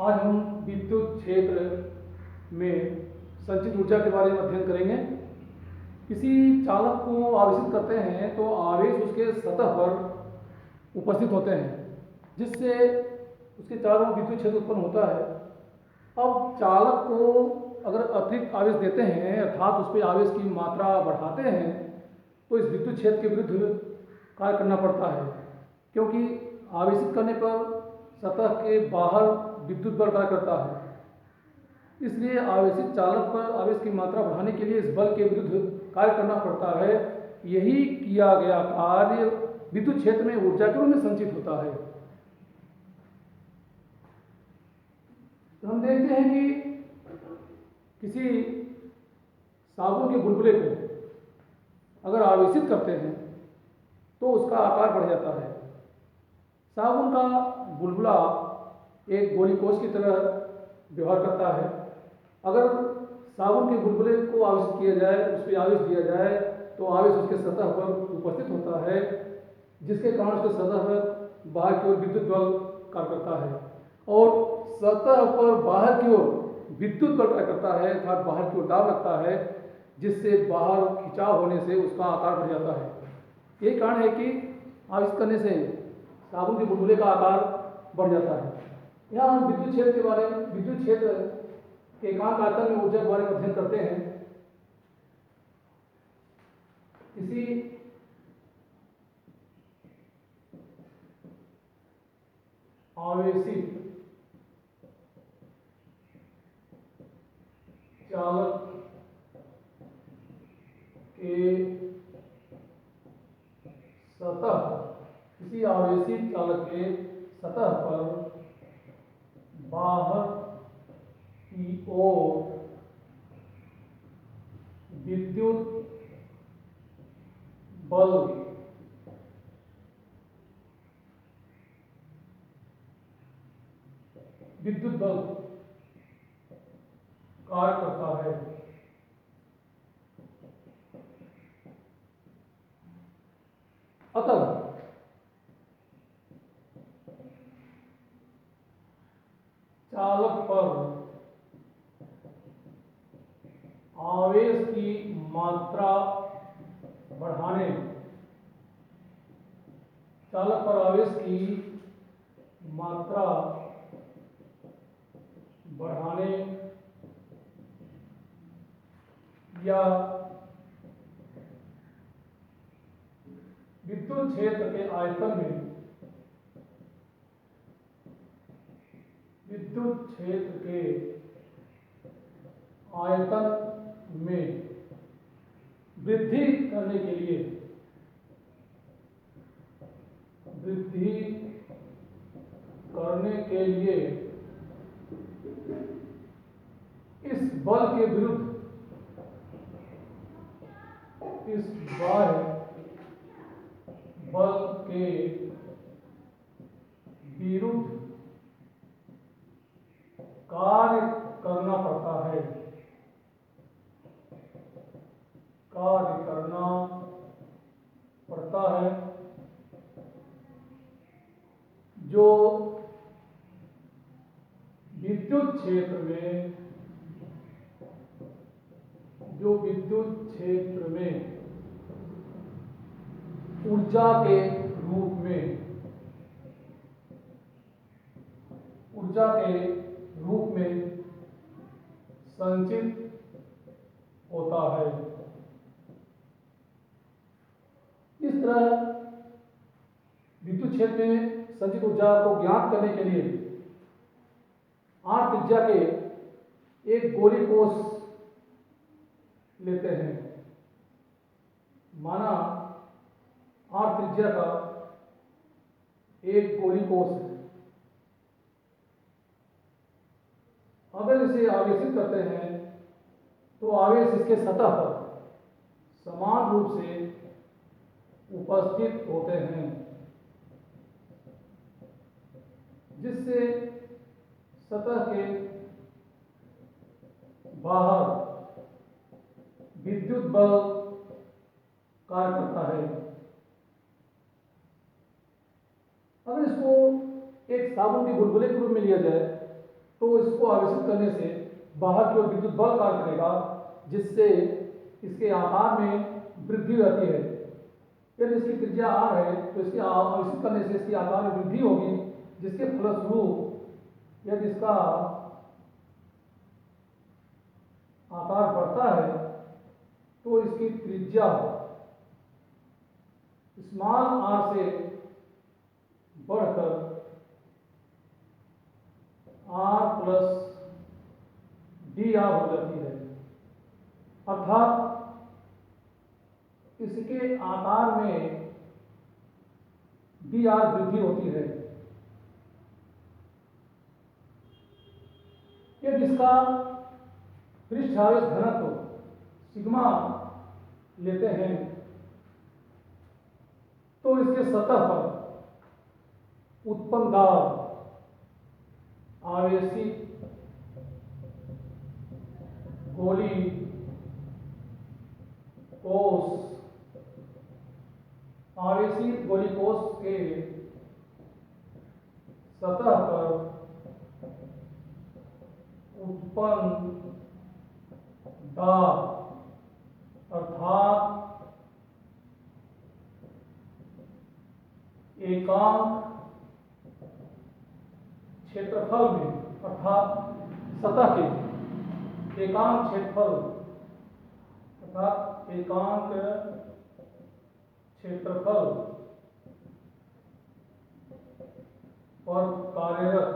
आज हम विद्युत क्षेत्र में संचित ऊर्जा के बारे में अध्ययन करेंगे। किसी चालक को आवेशित करते हैं तो आवेश उसके सतह पर उपस्थित होते हैं, जिससे उसके चारों ओर विद्युत क्षेत्र उत्पन्न होता है। अब चालक को अगर अतिरिक्त आवेश देते हैं अर्थात उस पर आवेश की मात्रा बढ़ाते हैं तो इस विद्युत क्षेत्र के विरुद्ध कार्य करना पड़ता है, क्योंकि आवेशित करने पर सतह के बाहर विद्युत बल कार्य करता है। इसलिए आवेशित चालक पर आवेश की मात्रा बढ़ाने के लिए इस बल के विरुद्ध कार्य करना पड़ता है। यही किया गया कार्य विद्युत क्षेत्र में ऊर्जा के रूप में संचित होता है। तो हम देखते हैं कि किसी साबुन के बुलबुले को अगर आवेशित करते हैं तो उसका आकार बढ़ जाता है। साबुन का बुलबुला एक गोलीकोष की तरह व्यवहार करता है। अगर साबुन के बुलबुले को आवेशित किया जाए, उस पर आवेश दिया जाए तो आवेश उसके सतह पर उपस्थित होता है, जिसके कारण उसके सतह पर बाहर की ओर विद्युत बल कार्य करता है और सतह पर बाहर की ओर विद्युत बल कार्य करता है अर्थात बाहर की ओर दाब लगता है, जिससे बाहर खिंचाव होने से उसका आकार बढ़ जाता है। यही कारण है कि आवेशित करने से साबुन के बुलबुले का आकार बढ़ जाता है। यहाँ हम विद्युत क्षेत्र के बारे में, विद्युत क्षेत्र के एकांक आयतन में ऊर्जा के बारे में अध्ययन करते हैं। किसी आवेशित चालक के सतह, किसी आवेशित चालक के सतह पर बाहर की ओर विद्युत बल कार्य करता है। अतः चालक पर आवेश की मात्रा बढ़ाने, चालक पर आवेश की मात्रा बढ़ाने या विद्युत क्षेत्र के आयतन में, विद्युत क्षेत्र के आयतन में वृद्धि करने के लिए, वृद्धि करने के लिए इस बल के विरुद्ध, इस बाह्य बल के विरुद्ध कार्य करना पड़ता है, कार्य करना पड़ता है, जो विद्युत क्षेत्र में, जो विद्युत क्षेत्र में ऊर्जा के रूप में, ऊर्जा के रूप में संचित होता है। इस तरह विद्युत क्षेत्र में संचित ऊर्जा को ज्ञात करने के लिए 8 त्रिज्या के एक गोली कोष लेते हैं। माना 8 त्रिज्या का एक गोली कोष है। अगर इसे आवेशित करते हैं तो आवेश इसके सतह पर समान रूप से उपस्थित होते हैं, जिससे सतह के बाहर विद्युत बल कार्य करता है। अगर इसको एक साबुन के बुलबुले के रूप में लिया जाए तो इसको आवेशित करने से बाहर की ओर विद्युत बल कार्य करेगा, जिससे इसके आकार में वृद्धि रहती है। यदि इसकी त्रिज्या r है तो इसके आवेशित करने से इसके आकार में वृद्धि होगी, जिसके फलस्वरूप यदि इसका आकार बढ़ता है तो इसकी त्रिज्या स्मॉल r से बढ़कर r प्लस dr हो जाती है। अर्थात इसके आकार में dr वृद्धि होती है। यदि इसका पृष्ठ आवेश घनत्व सिग्मा लेते हैं तो इसके सतह पर उत्पन्न दाब आवेशित गोली कोष के सतह पर उत्पन्न दाब अर्थात एकांक क्षेत्रफल में, अर्थात सतह के एकांक क्षेत्रफल अर्थात एकांक क्षेत्रफल पर कार्यरत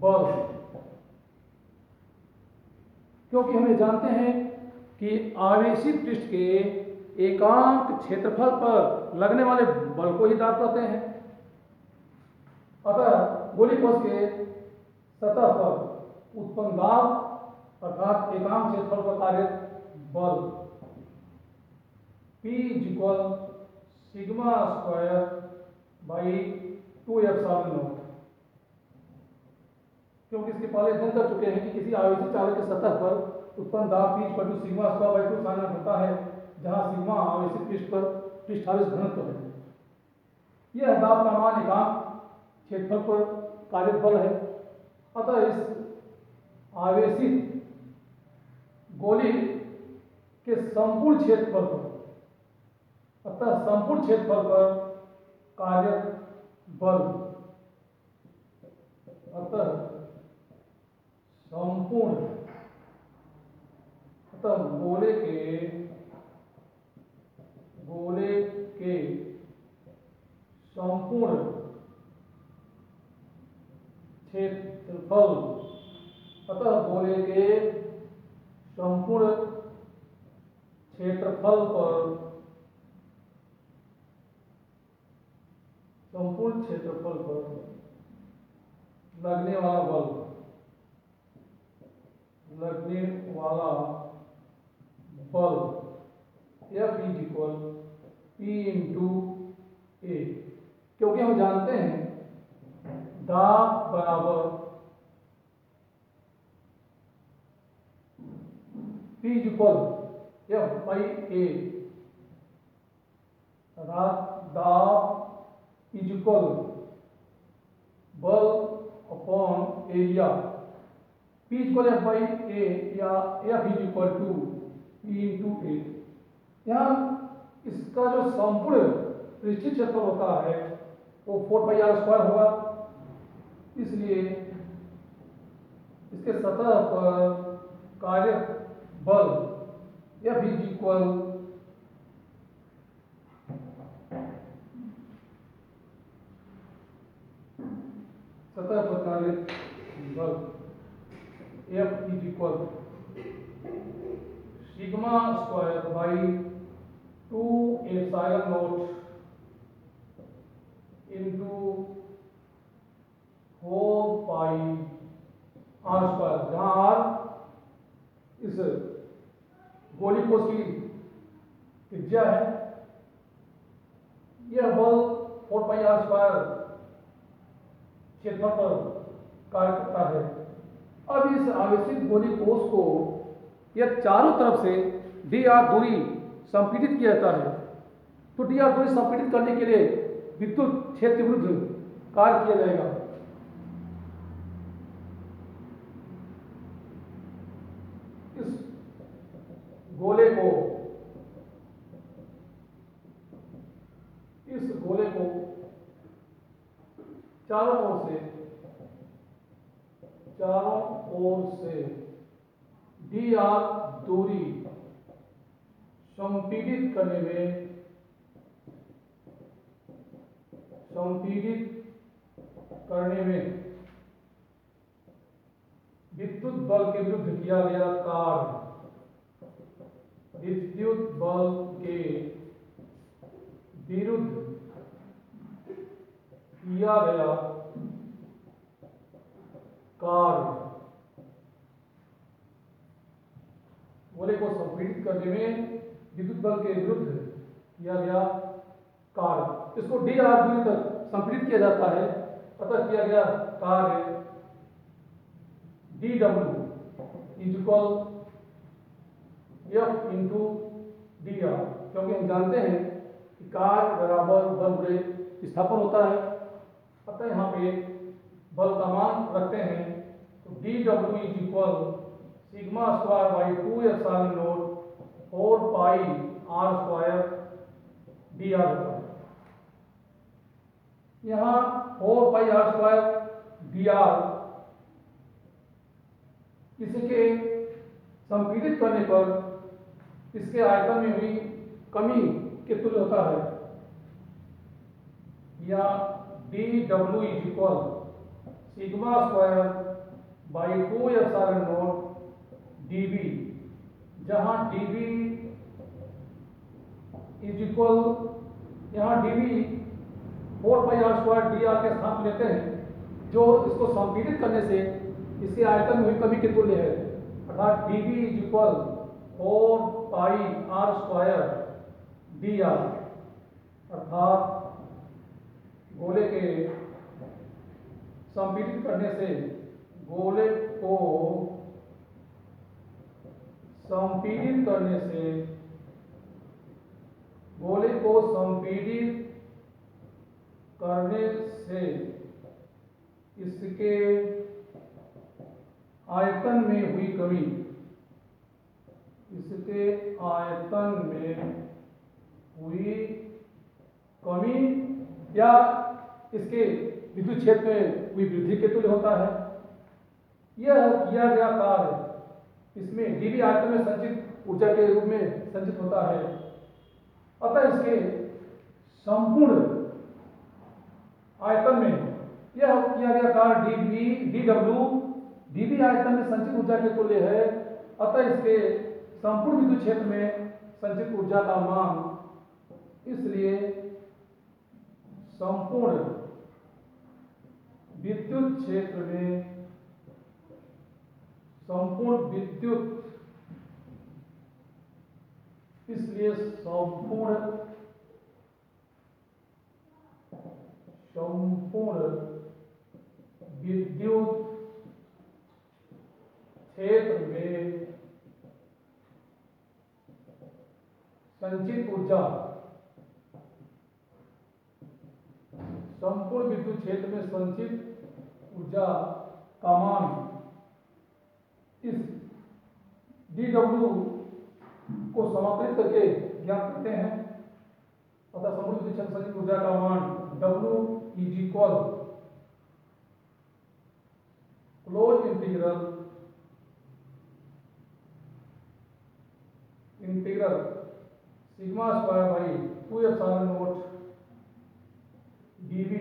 बल, क्योंकि हमें जानते हैं कि आवेशित पृष्ठ के एकांक क्षेत्रफल पर लगने वाले बल को ही दाब कहते हैं। अतः गोली कोष के सतह पर उत्पन्न दाब अर्थात एकांक क्षेत्रफल पर कार्यरत बल P equal sigma square by 2 ε0, क्योंकि इसके पहले अध्ययन कर चुके हैं कि किसी आवेशित चालक के सतह पर उत्पन्न दाब P equal to sigma square by 2 ε0 होता है, जहां सिग्मा आवेशित पृष्ठ पर पृष्ठावेश घनत्व है। यह दाब का मान एकांक क्षेत्रफल पर कार्यरत बल है। अतः इस आवेशित गोली के संपूर्ण क्षेत्रफल पर कार्यरत बल गोले के संपूर्ण क्षेत्रफल पर लगने वाला बल F is equal P into A, क्योंकि हम जानते हैं दाब बराबर P is equal F by A, दाब इज इक्वल बल upon area. P equal F by A या F is equal to P into A. यहाँ इसका जो संपूर्ण पृष्ठीय क्षेत्रफल होता है वो 4πr² होगा, इसलिए इसके सतह पर कार्य बल F इज इक्वल सतह पर कार्य बल F is equal sigma square by 2 ε0 into 4πr², जहां r इस गोली कोष की त्रिज्या है। यह बल 4πr² क्षेत्रफल पर कार्य करता है। अब इस आवेशित गोली कोष को यह चारों तरफ से dr दूरी संपीड़ित किया जाता है। तो dr दूरी संपीड़ित करने के लिए विद्युत क्षेत्र विरुद्ध कार्य किया जाएगा। इस गोले को चारों ओर से dr दूरी संपीड़ित करने में विद्युत बल के विरुद्ध किया गया कार्य, विद्युत बल के विरुद्ध किया गया कार्य, गोले को संपीड़ित करने में विद्युत बल के विरुद्ध किया गया कार्य, इसको dr दूरी तक संपीड़ित किया जाता है, अतः किया गया कार्य dw is equal F into dr, क्योंकि हम जानते हैं कि कार्य बराबर बल गुणे विस्थापन होता है, अतः यहाँ पे बल का मान रखते हैं, तो dw is equal sigma square by 2 epsilon not 4 pi r square dr होता है। यहाँ 4 पाई r स्क्वायर dr इसके संपीड़ित करने पर इसके आयतन में हुई कमी के तुल्य होता है, या dw is equal sigma square by 2 epsilon naught dv, जहां dv इज इक्वल, यहाँ dv 4 पाई r स्क्वायर dr के स्थान लेते हैं, जो इसको संपीड़ित करने से इसके आयतन में हुई कमी के तुल्य है, अर्थात dv is equal 4 pi r square dr, अर्थात गोले के संपीड़ित करने से गोले को संपीड़ित करने से इसके आयतन में हुई कमी, या इसके विद्युत क्षेत्र में हुई वृद्धि के तुल्य होता है। यह किया गया कार्य इसमें dv आयतन में संचित ऊर्जा के रूप में संचित होता है, अतः इसके संपूर्ण आयतन में यह किया गया कार्य dw आयतन में संचित ऊर्जा के तुल्य है, अतः इसके संपूर्ण विद्युत क्षेत्र में संचित ऊर्जा का मान, इसलिए संपूर्ण विद्युत क्षेत्र में इसलिए संपूर्ण विद्युत क्षेत्र में संचित ऊर्जा, संपूर्ण विद्युत क्षेत्र में संचित ऊर्जा का मान इस dw को समाकलित करके ज्ञात करते हैं, अतः संपूर्ण विद्युत क्षेत्र संचित ऊर्जा का मान w is equal close integral sigma square by 2 epsilon naught dv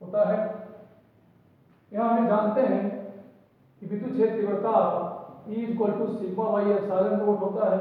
होता है। यहाँ हम जानते हैं कि विद्युत क्षेत्र तीव्रता E equal to sigma by epsilon naught होता है,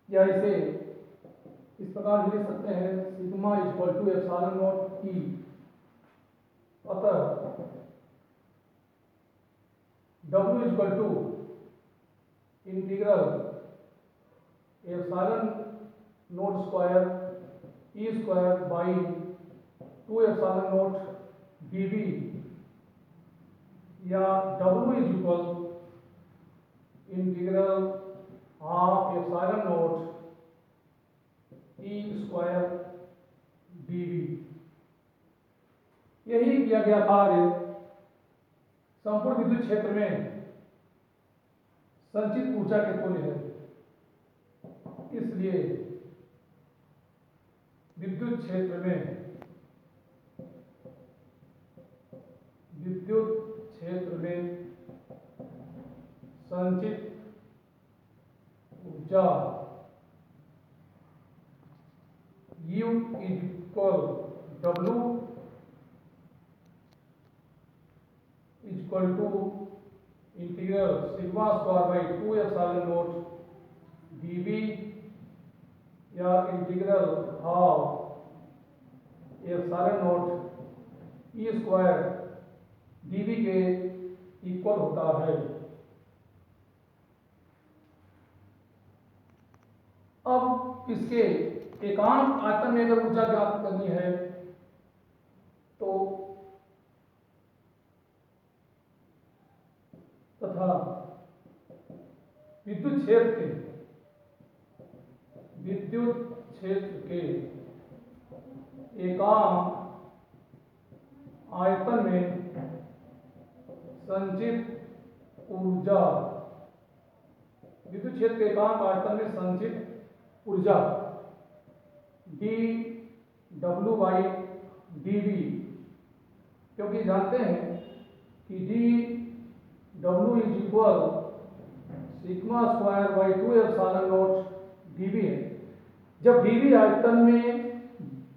या इसे इस प्रकार भी लिख सकते हैं sigma equal to epsilon naught E, अतः W equal to integral epsilon naught square E square by 2 epsilon naught dv, या W is equal integral half epsilon naught E square dv। यही किया गया कार्य संपूर्ण विद्युत क्षेत्र में संचित ऊर्जा के तुल्य है। इसलिए विद्युत क्षेत्र में संचित ऊर्जा U is equal W is equal to integral sigma square by 2 epsilon naught dV या integral half epsilon naught E square dV के इक्वल होता है। अब इसके एकांक आयतन में अगर ऊर्जा ज्ञात करनी है तो तथा विद्युत क्षेत्र के एकांक आयतन में संचित ऊर्जा विद्युत क्षेत्र के एकांक आयतन में संचित ऊर्जा dW by dV, क्योंकि जानते हैं कि dW is equal sigma square by 2 epsilon naught dV है। जब dV आयतन में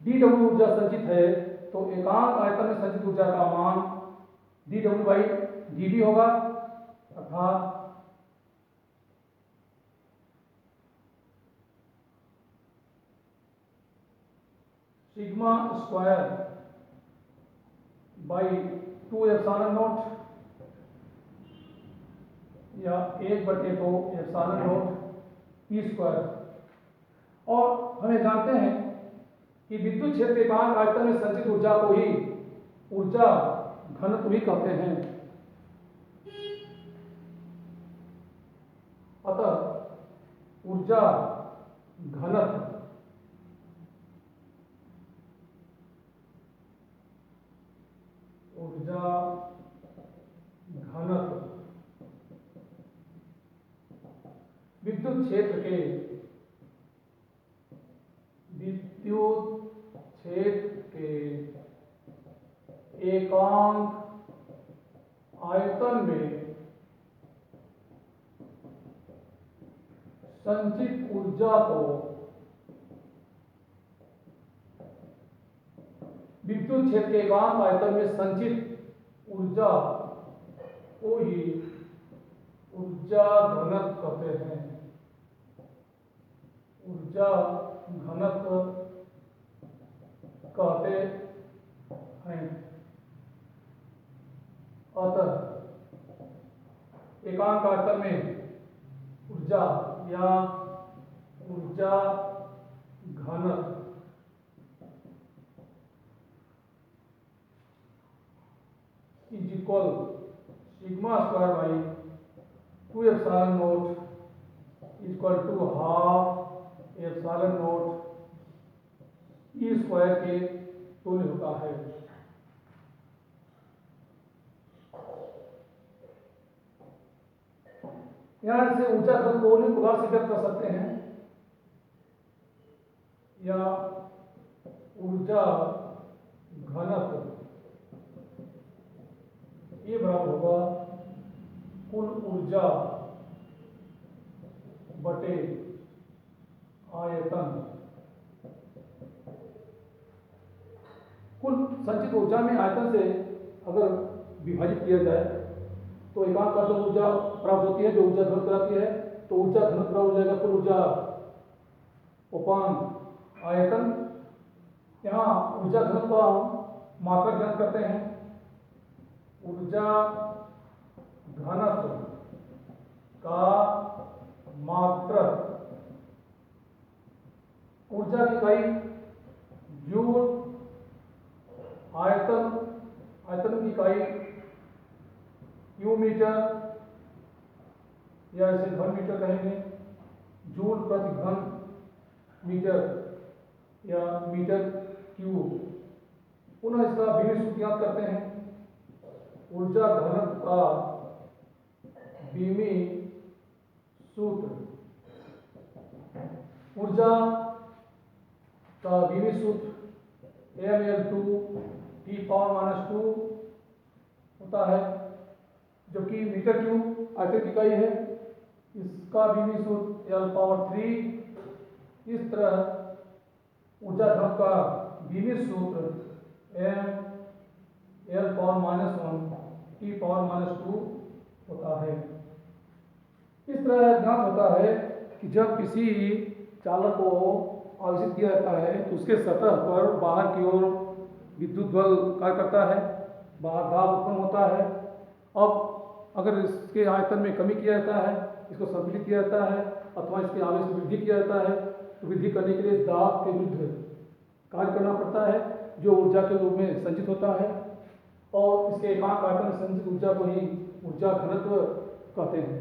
dW ऊर्जा संचित है तो एकांक आयतन में संचित ऊर्जा का मान dW by dV होगा, अर्थात sigma square by 2 epsilon not या 1/2 एप्सिलॉन नॉट ई स्क्वायर। और हमें जानते हैं कि विद्युत क्षेत्र के एकांक आयतन में संचित ऊर्जा को ही ऊर्जा घनत्व भी कहते हैं। अतः ऊर्जा घनत्व विद्युत क्षेत्र के एकांक आयतन में संचित ऊर्जा को विद्युत क्षेत्र के एकांक आयतन में संचित ऊर्जा को ही ऊर्जा घनत्व कहते हैं। ऊर्जा घनत्व कहते हैं। अतः एकांक आयतन में ऊर्जा या ऊर्जा घनत्व is equal sigma square by 2 epsilon naught equal to half epsilon naught E square के तुल्य होता है। यहां से ऊर्जा घनत्व को अन्य प्रकार से व्यक्त कर सकते हैं, या ऊर्जा घनत्व ये बराबर होगा कुल ऊर्जा बटे आयतन। कुल संचित ऊर्जा में आयतन से अगर विभाजित किया जाए तो एकांक आयतन ऊर्जा प्राप्त होती है, जो ऊर्जा घनत्व कराती है। तो ऊर्जा घनत्व हो जाएगा कुल ऊर्जा उपांग आयतन। यहाँ ऊर्जा घनत्व का मात्रा ज्ञात करते हैं। ऊर्जा घनत्व का मात्रक ऊर्जा की इकाई जूल, आयतन की इकाई क्यू मीटर या इसे घन मीटर कहेंगे, जूल प्रति घन मीटर या मीटर क्यूब। पुनः इसका बीवी सूत्र याद करते हैं। ऊर्जा घनत्व का बीमी सूत्र, ऊर्जा का बीमी सूत्र ml2T⁻² होता है, जो कि मीटर क्यूब आयतन की इकाई है। इसका बीमी सूत्र L⁻3। इस तरह ऊर्जा घनत्व का बीमी सूत्र mL⁻⁻1T⁻² होता है। इस तरह ज्ञात होता है कि जब किसी चालक को आवेशित किया जाता है तो उसके सतह पर बाहर की ओर विद्युत बल कार्य करता है, बाहर दाब उत्पन्न होता है। अब अगर इसके आयतन में कमी किया जाता है, इसको संतुलित किया जाता है अथवा इसके आवेश में वृद्धि किया जाता है, तो वृद्धि करने के लिए इस दाब के विरुद्ध कार्य करना पड़ता है, जो ऊर्जा के रूप में संचित होता है। और इसके एकांक आयतन में संचित ऊर्जा को ही ऊर्जा घनत्व कहते हैं।